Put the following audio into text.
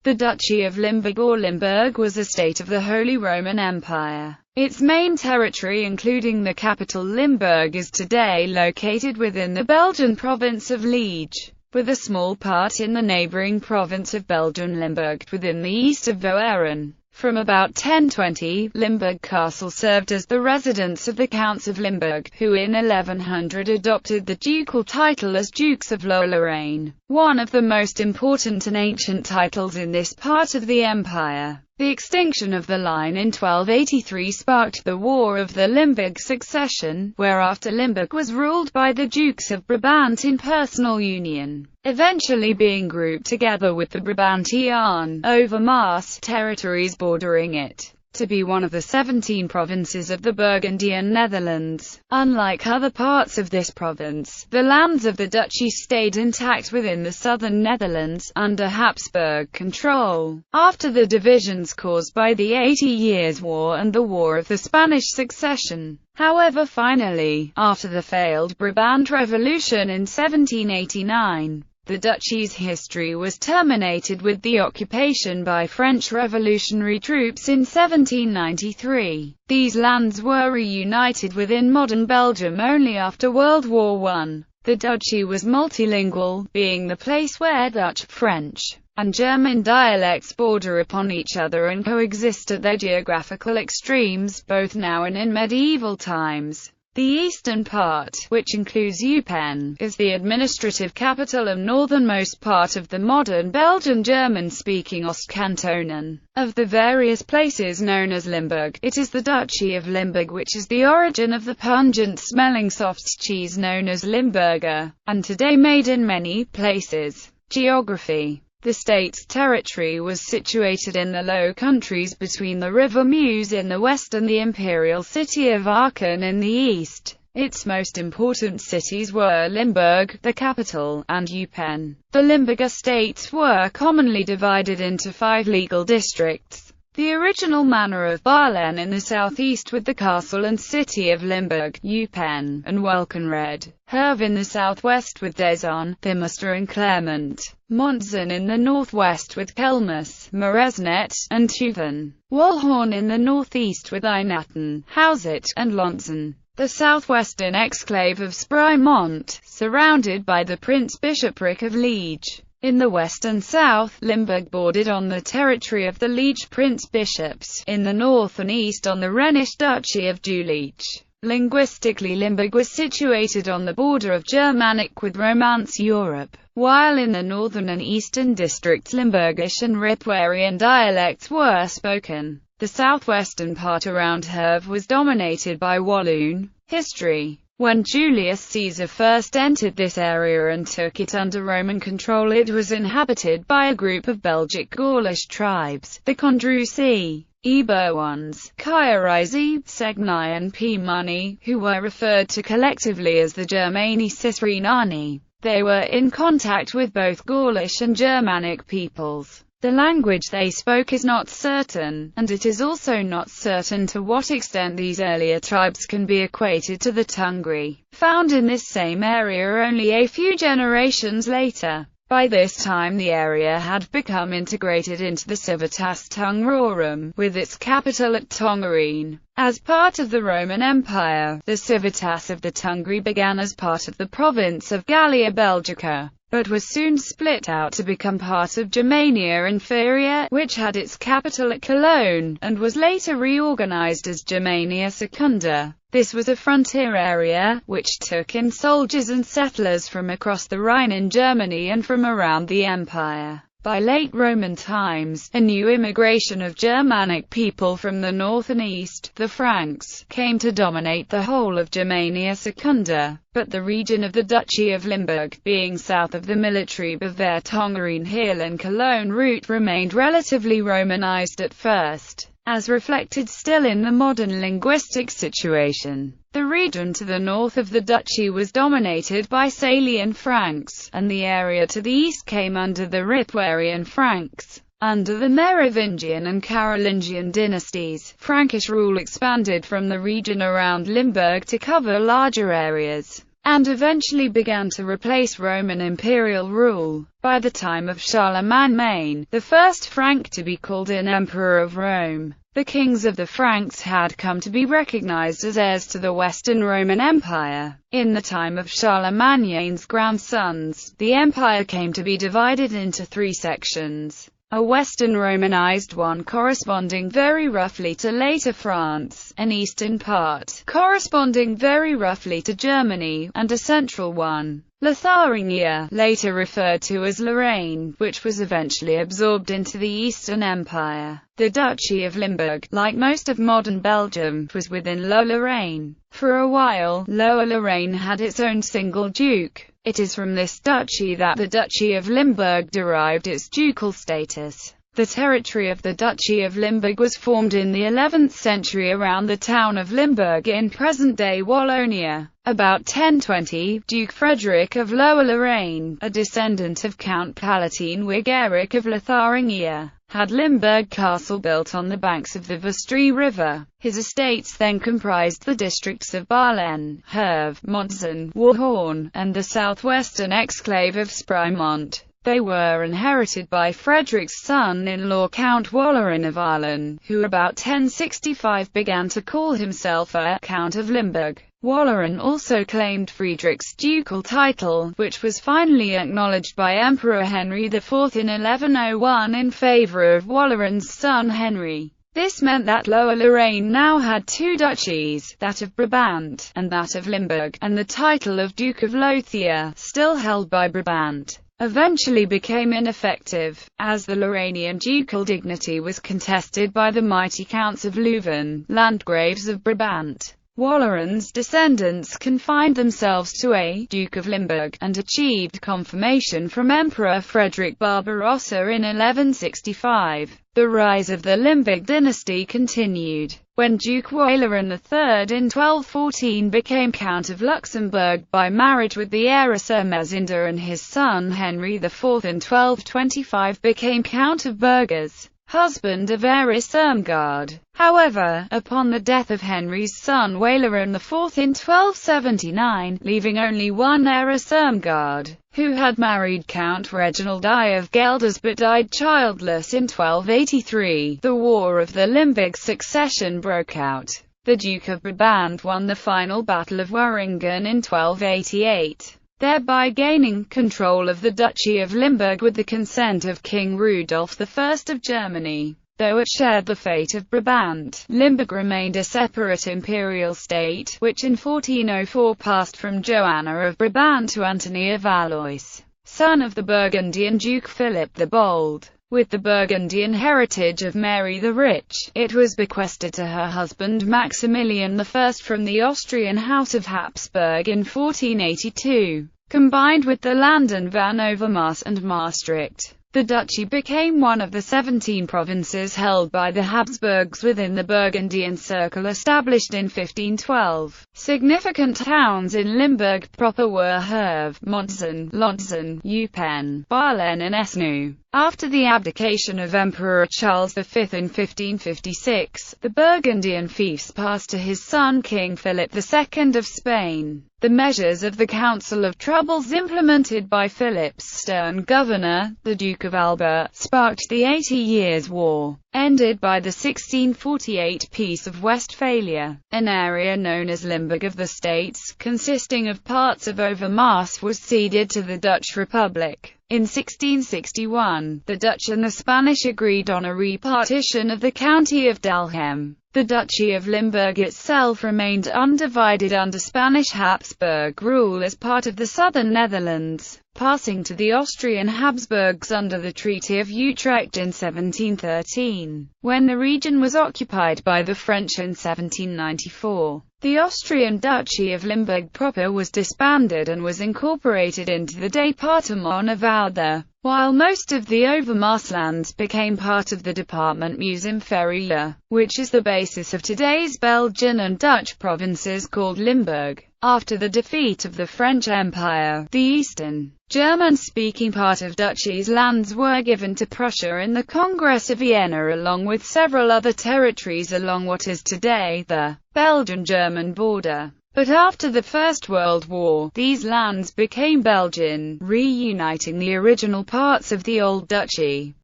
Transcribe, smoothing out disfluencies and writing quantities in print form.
The Duchy of Limburg or Limburg was a state of the Holy Roman Empire. Its main territory, including the capital Limburg, is today located within the Belgian province of Liege, with a small part in the neighboring province of Belgian Limburg, within the east of Voeren. From about 1020, Limburg Castle served as the residence of the Counts of Limburg, who in 1100 adopted the ducal title as Dukes of Low-Lorraine, one of the most important and ancient titles in this part of the empire. The extinction of the line in 1283 sparked the War of the Limburg Succession, whereafter Limburg was ruled by the Dukes of Brabant in personal union, eventually being grouped together with the Brabant-Eán, Overmaas territories bordering it, to be one of the 17 provinces of the Burgundian Netherlands. Unlike other parts of this province, the lands of the duchy stayed intact within the southern Netherlands, under Habsburg control. After the divisions caused by the 80 Years' War and the War of the Spanish Succession, however, finally, after the failed Brabant Revolution in 1789, the duchy's history was terminated with the occupation by French revolutionary troops in 1793. These lands were reunited within modern Belgium only after World War I. The duchy was multilingual, being the place where Dutch, French, and German dialects border upon each other and coexist at their geographical extremes, both now and in medieval times. The eastern part, which includes Eupen, is the administrative capital and northernmost part of the modern Belgian German-speaking Ostkantonen. Of the various places known as Limburg, it is the Duchy of Limburg which is the origin of the pungent-smelling soft cheese known as Limburger, and today made in many places. Geography. The state's territory was situated in the Low Countries between the River Meuse in the west and the imperial city of Aachen in the east. Its most important cities were Limburg, the capital, and Eupen. The Limburg estates were commonly divided into 5 legal districts. The original manor of Baarlen in the southeast with the castle and city of Limburg, Eupen, and Welkenred. Herve in the southwest with Dezon, Thimester and Clermont. Montzen in the northwest with Kelmis, Moresnet, and Tuven. Walhorn in the northeast with Einatten, Houset, and Lontzen. The southwestern exclave of Spruymont, surrounded by the Prince-Bishopric of Liege. In the west and south, Limburg bordered on the territory of the Liege prince-bishops, in the north and east on the Rhenish Duchy of Jülich. Linguistically, Limburg was situated on the border of Germanic with Romance Europe, while in the northern and eastern districts Limburgish and Ripuarian dialects were spoken. The southwestern part around Herve was dominated by Walloon. History. When Julius Caesar first entered this area and took it under Roman control, it was inhabited by a group of Belgic Gaulish tribes, the Condrusi, Ebuans, Chiarizi, Segnai and Pimani, who were referred to collectively as the Germani Cicerenani. They were in contact with both Gaulish and Germanic peoples. The language they spoke is not certain, and it is also not certain to what extent these earlier tribes can be equated to the Tungri, found in this same area only a few generations later. By this time the area had become integrated into the Civitas Tungrorum, with its capital at Tongarine. As part of the Roman Empire, the Civitas of the Tungri began as part of the province of Gallia Belgica, but was soon split out to become part of Germania Inferior, which had its capital at Cologne, and was later reorganized as Germania Secunda. This was a frontier area, which took in soldiers and settlers from across the Rhine in Germany and from around the empire. By late Roman times, a new immigration of Germanic people from the north and east, the Franks, came to dominate the whole of Germania Secunda, but the region of the Duchy of Limburg, being south of the military Bavaria-Tongarine-Hill and Cologne route, remained relatively Romanized at first, as reflected still in the modern linguistic situation. The region to the north of the duchy was dominated by Salian Franks, and the area to the east came under the Ripuarian Franks. Under the Merovingian and Carolingian dynasties, Frankish rule expanded from the region around Limburg to cover larger areas. and eventually began to replace Roman imperial rule. By the time of Charlemagne, the first Frank to be called in Emperor of Rome, the kings of the Franks had come to be recognized as heirs to the Western Roman Empire. In the time of Charlemagne's grandsons, the empire came to be divided into three sections. A Western Romanized one corresponding very roughly to later France, an eastern part corresponding very roughly to Germany, and a central one, Lotharingia, later referred to as Lorraine, which was eventually absorbed into the Eastern Empire. The Duchy of Limburg, like most of modern Belgium, was within Lower Lorraine. For a while, Lower Lorraine had its own single duke. It is from this duchy that the Duchy of Limburg derived its ducal status. The territory of the Duchy of Limburg was formed in the 11th century around the town of Limburg in present-day Wallonia. About 1020, Duke Frederick of Lower Lorraine, a descendant of Count Palatine Wigeric of Lotharingia, had Limburg Castle built on the banks of the Vestry River. His estates then comprised the districts of Barlen, Herve, Montzen, Warhorn, and the southwestern exclave of Sprimont. They were inherited by Frederick's son-in-law Count Walleran of Arlen, who about 1065 began to call himself a Count of Limburg. Walleran also claimed Friedrich's ducal title, which was finally acknowledged by Emperor Henry IV in 1101 in favor of Walleran's son Henry. This meant that Lower Lorraine now had two duchies, that of Brabant, and that of Limburg, and the title of Duke of Lothian, still held by Brabant, eventually became ineffective, as the Lorrainian ducal dignity was contested by the mighty Counts of Leuven, Landgraves of Brabant. Walleran's descendants confined themselves to a Duke of Limburg, and achieved confirmation from Emperor Frederick Barbarossa in 1165. The rise of the Limburg dynasty continued, when Duke Walleran III in 1214 became Count of Luxembourg by marriage with the heiress Ermesinda, and his son Henry IV in 1225 became Count of Burgers, husband of heiress Irmgard. However, upon the death of Henry's son Walleran IV in 1279, leaving only one heiress Irmgard, who had married Count Reginald I of Gelders but died childless in 1283, the War of the Limburg Succession broke out. The Duke of Brabant won the final Battle of Waringen in 1288. Thereby gaining control of the Duchy of Limburg with the consent of King Rudolf I of Germany. Though it shared the fate of Brabant, Limburg remained a separate imperial state, which in 1404 passed from Joanna of Brabant to Antony of Valois, son of the Burgundian Duke Philip the Bold. With the Burgundian heritage of Mary the Rich, it was bequested to her husband Maximilian I from the Austrian House of Habsburg in 1482. Combined with the Landen van Overmaas and Maastricht, the duchy became one of the 17 provinces held by the Habsburgs within the Burgundian Circle established in 1512. Significant towns in Limburg proper were Herve, Montzen, Lontzen, Eupen, Barlen and Esnu. After the abdication of Emperor Charles V in 1556, the Burgundian fiefs passed to his son King Philip II of Spain. The measures of the Council of Troubles implemented by Philip's stern governor, the Duke of Alba, sparked the 80 Years' War, ended by the 1648 Peace of Westphalia. An area known as Limburg of the States, consisting of parts of Overmaas, was ceded to the Dutch Republic. In 1661, the Dutch and the Spanish agreed on a repartition of the county of Dalhem. The Duchy of Limburg itself remained undivided under Spanish Habsburg rule as part of the southern Netherlands, passing to the Austrian Habsburgs under the Treaty of Utrecht in 1713. When the region was occupied by the French in 1794, the Austrian Duchy of Limburg proper was disbanded and was incorporated into the Département of Oude, while most of the Overmaas lands became part of the Department Musim-Ferriersche, which is the basis of today's Belgian and Dutch provinces called Limburg. After the defeat of the French Empire, the eastern, German-speaking part of Duchy's lands were given to Prussia in the Congress of Vienna along with several other territories along what is today the Belgian-German border. But after the First World War, these lands became Belgian, reuniting the original parts of the old duchy.